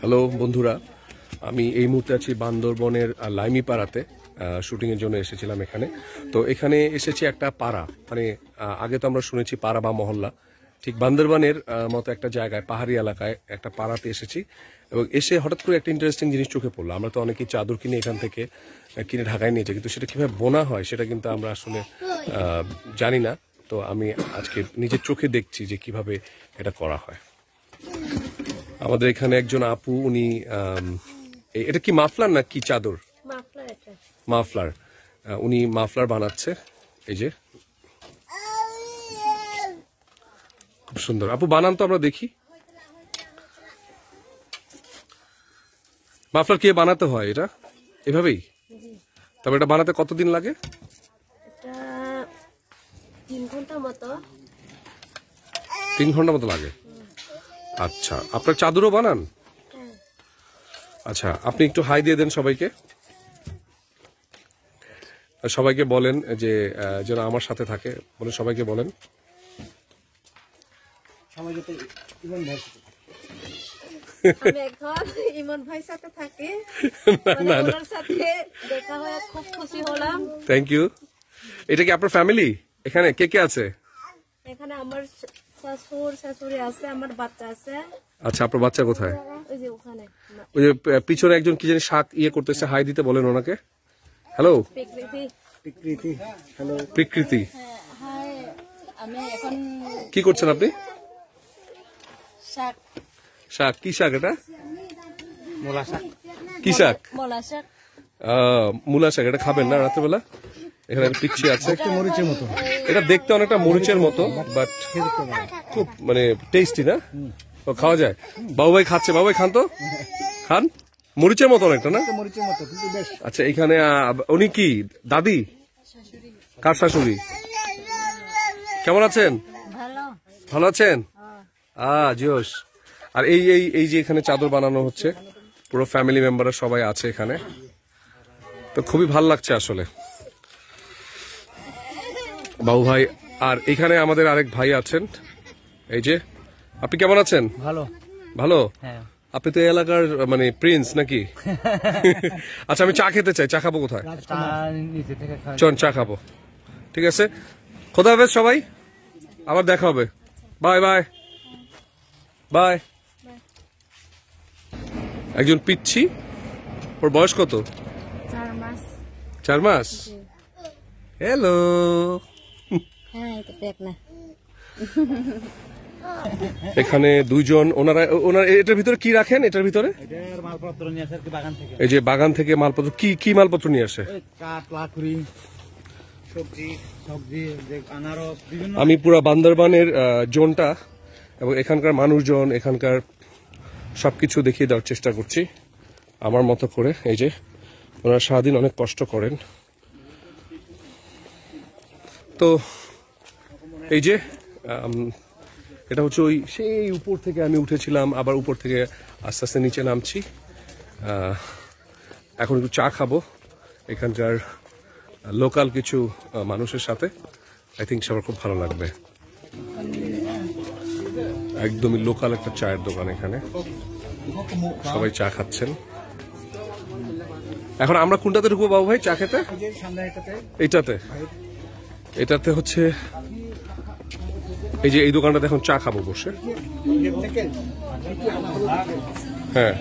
Hello বন্ধুরা, আমি এই মুহূর্তে আছি বান্দরবনের লাইমিপাড়াতে। শুটিং এর জন্য এসেছিলাম এখানে। তো এখানে এসেছি একটা পাড়া, মানে আগে তো আমরা শুনেছি পাড়া বা মহল্লা, ঠিক বান্দরবনের মতো একটা জায়গায় পাহাড়ি এলাকায় একটা পাড়াতে এসেছি এবং এসে হঠাৎ করে একটা ইন্টারেস্টিং জিনিস চোখে পড়লো। আমরা তো অনেকেই চাদর কিনে এখান থেকে কিনে ঢাকায় নিয়েছি, কিন্তু সেটা কিভাবে বোনা হয় সেটা কিন্তু আমরা আসলে জানি না। তো আমি আজকে নিজের চোখে দেখছি যে কিভাবে এটা করা হয়। আমাদের এখানে একজন আপু, উনি এটা কি মাফলার না কি চাদর? মাফলার। উনি মাফলার বানাচ্ছে। এই যে খুব সুন্দর। আপু বানান তো, আমরা দেখি। মাফলার কি বানাতে হয় এটা এভাবেই? তবে এটা বানাতে কতদিন লাগে? 3 ঘন্টা মতো লাগে। আচ্ছা, আপনার চাদরও বানান? আচ্ছা, আপনি একটু হাই দিয়ে দেন সবাইকে। সবাইকে বলেন যে যেন আমার সাথে থাকে, বলে সবাইকে বলেন। Thank you. এটা কি আপনার ফ্যামিলি? এখানে কে কে আছে? এখানে আমার শ্বশুর শাশুড়ি আছে, আমার বাচ্চা আছে। আচ্ছা, আপনার বাচ্চা কোথায়? ওই যে ওখানে। ওই যে পিছনে একজন কি জানি শাক করতেছে, হাই দিতে বলেন ওনাকে। হ্যালো প্রকৃতি। হ্যালো প্রকৃতি। হাই, আমি এখন কি করছেন আপনি? শাক। শাক কি শাক এটা? মূলা শাক। কি শাক? মূলা শাক। মূলা শাক। এটা খাবেন না রাত্রেবেলা? এখানে পিচ্ছি আছে, মরিচের মতো। এটা দেখতে অনেকটা মরিচের মতো, বাট খুব মানে টেস্টি না? ও খাওয়া যায়? বাবু ভাই খাচ্ছে, বাবু ভাই খান তো, খান। মরিচের মতো অনেকটা না? মরিচের মতো কিন্তু বেশ। আচ্ছা, এখানে উনি কি দাদি? কার শাশুড়ি? কেমন আছেন? ভালো আছেন? জোশ। আর এই এই এই যে এখানে চাদর বানানো হচ্ছে, পুরো ফ্যামিলি মেম্বাররা সবাই আছে এখানে, তো খুবই ভালো লাগছে আসলে। বাবু ভাই, আর এখানে আমাদের আরেক ভাই আছেন। এই যে, আপনি কেমন আছেন? ভালো। ভালো? হ্যাঁ। আপনি তো এলাকার মানে প্রিন্স নাকি? আচ্ছা, আমি চা খেতে চাই। চা খাবো কোথায়? চল চা খাবো। ঠিক আছে, খোদা হাফেজ সবাই, আবার দেখা হবে। Bye bye bye. একজন পিচ্ছি, ওর বয়স কত? 4 মাস। 4 মাস। হ্যালো। হ্যাঁ, এটা পেক না। এখানে দুইজন, ওনারা এটার ভিতরে কি রাখেন? এটার ভিতরে মালপত্র নিয়ে আসে বাগান থেকে। এই যে বাগান থেকে মালপত্র, কি কি মালপত্র নিয়ে আসে? কাঠ, লাকড়ি, সবজি, আনারস, বিভিন্ন। আমি পুরো বান্দরবানের জোনটা এবং এখানকার মানুষজন, এখানকার সবকিছু দেখিয়ে দেওয়ার চেষ্টা করছি আমার মতো করে। এই যে ওনারা সারাদিন অনেক কষ্ট করেন। তো এই যে এটা হচ্ছে ওই সেই উপর থেকে আমি উঠেছিলাম, আবার উপর থেকে আস্তে আস্তে নিচে নামছি। এখন একটু চা খাবো এখানকার লোকাল কিছু মানুষের সাথে। আই থিঙ্ক সবার খুব ভালো লাগবে। একদমই লোকাল একটা চায়ের দোকান এখানে, সবাই চা খাচ্ছেন। এখন আমরা কোনটাতে ঢুকবো বাবু ভাই চা খেতে? এইটাতে। এটাতে হচ্ছে এই যে এই দোকানটাতে এখন চা খাবো বসে। হ্যাঁ।